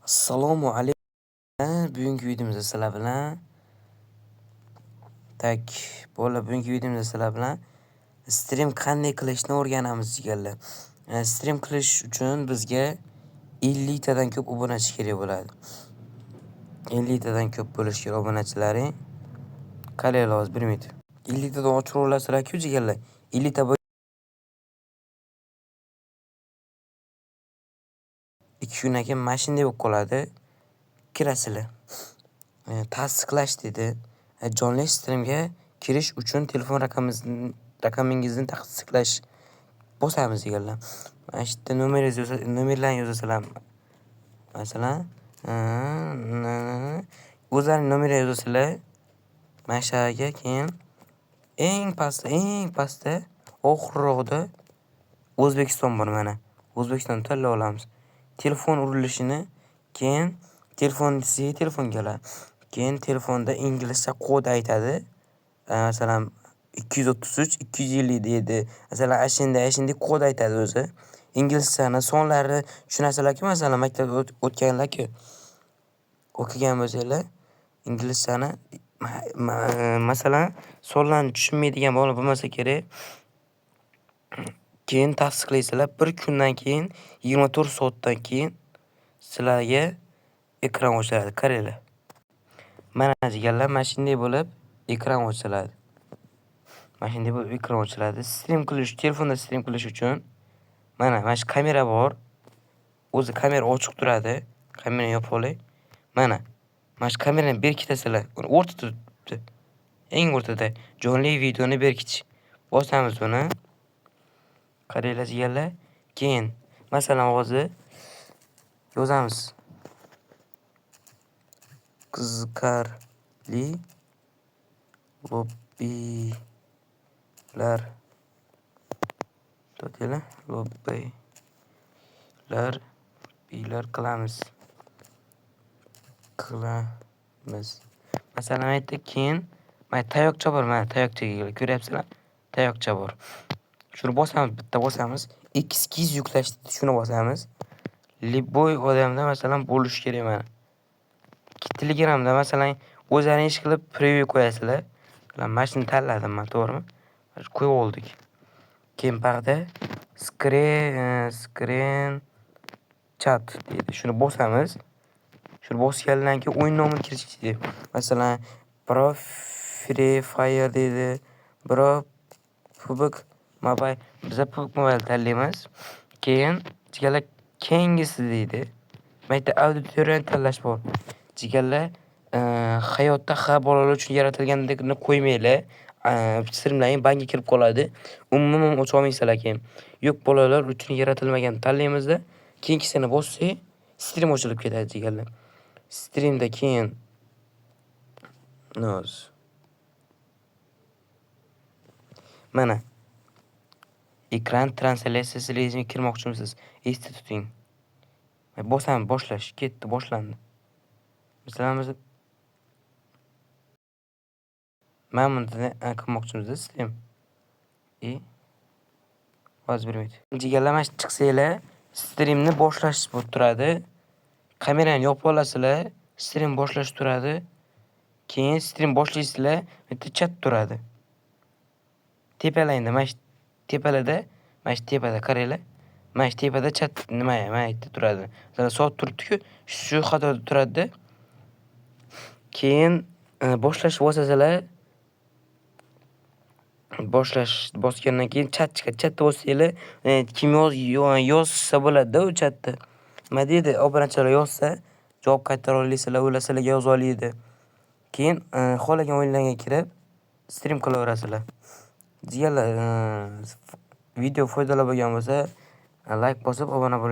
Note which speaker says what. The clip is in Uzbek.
Speaker 1: Assalomu alaykum. Bugungi videomizda sizlar bilan bugungi videomizda sizlar bilan stream qanday qilishni o'rganamiz jigarlar. Stream qilish uchun bizga 50 tadan ko'p obunachi kerak bo'ladi. 50 tadan ko'p bo'lishi kerak obunachilaring. Qaranglar, 1 minut. 50 tadan ochiravlasizlar-ku jigarlar. 50 ta 2 kundan keyin mashinada bo'lib qoladi. Kirasizlar. Tasdiqlash dedi. Jonli streamga kirish uchun telefon raqamingizni tasdiqlash bosamiz deganlar. Mana shu yerda nomerlarni yozasizlar. Masalan, o'zlarining nomerini yozasizlar. Mana shu yerga keyin eng pastda oxirroqda O'zbekiston bor mana. O'zbekistonni tanlab olamiz. Telefon urilishini keyin sizga telefon keladi. Keyin telefonda inglizcha kod aytadi. Masalan 233 257. Masalan ashinda kod aytadi o'zi. Inglizchani sonlari tushunasizlar-ku, masalan maktabda o'tganlar-ku. O'qigan bo'lsanglar inglizchani masalan sonlarni tushunmaydigan bola bo'lmasa kerak. Keyin tasdiqlaysizlar. 1 kundan keyin 24 soatdan keyin sizlarga ekran ochiladi. Qaranglar. Mana jigarlar, mashinada bo'lib ekran ochiladi. Mashinada bo'lib ekran ochiladi. Telefonda stream qilish uchun mana shu kamera bor. O'zi kamera ochiq turadi. Kamerani yopib olay. Mana shu kamerani berkitasizlar. O'rtada turibdi. Eng o'rtada jonli videoni berkitish. Bosamiz buni. Qaranglar jigarlar. Keyin masalan hozir yozamiz. Qiziqarli lobbilar. To'g'ri, lobbilar qilamiz. Masalan aytdik, keyin mana tayoqcha bor, mana tayoqchaga ko'ryapsizlar? Tayoqcha bor. Shuni bosamiz, bitta bosamiz. Eskiz yuklash, shuni bosamiz. Liboy odamda masalan bo'lishi kerak mana. Telegramda masalan o'zlaringiz ish qilib preview qo'yasizlar. Mana shuni tanladim men, to'g'rimi? Qo'yib oldik. Keyin bag'da screen chat deydi. Shuni bosamiz. Shuni bosgandan keyin o'yin nomini kirish deydi. Masalan, Pro Free Fire deydi. Pro PUBG Mobile. Biz PUBG Mobile tanlaymiz. Keyin jigarlar keyingisi deydi. Mayda auditoriyani tanlash bor. Jigarlar, hayotda bolalar uchun yaratilganligini qo'ymanglar. Streamlaring banga kirib qoladi. Umuman ocha olmaysizlar keyin. Yo'q, bolalar uchun yaratilmagan tanlaymizda. Keyingisini bossak, stream ochilib ketadi jigarlar. Streamda keyin mana ekran translyatsiyasi rejimiga kirmoqchimisiz? Esda tuting. Bosamiz, boshlash. Ketdi, boshlandi. Masalan biz mana bunda qilmoqchimiz stream. Hozir 1 minut. Jigarlar, mana chiqsanglar, streamni boshlash bo'lib turadi. Kamerani yopib olasizlar, stream boshlash turadi. Keyin stream boshlaysizlar, bitta chat turadi. Tepalarida, mana shu tepalarda, mana shu tepada qaranglar. Mana shu tepada chat nima yerda turadi. Masalan, soat turibdi-ku, shu xatoda turadi-da. Keyin boshlash bosasizlar, boshlash bosgandan keyin chat chiqadi. Chatda bossanglar, kim yozsa bo'ladi-da u chatda. Nima deydi? Obunachilar yozsa, javob qaytara olasizlar, ular sizlarga yoza oladi. Keyin xohlagan o'yinlarga kirib stream qilaverasizlar. Jigarlar, video foydali bo'lgan bo'lsa, like bosib obuna bo'ling.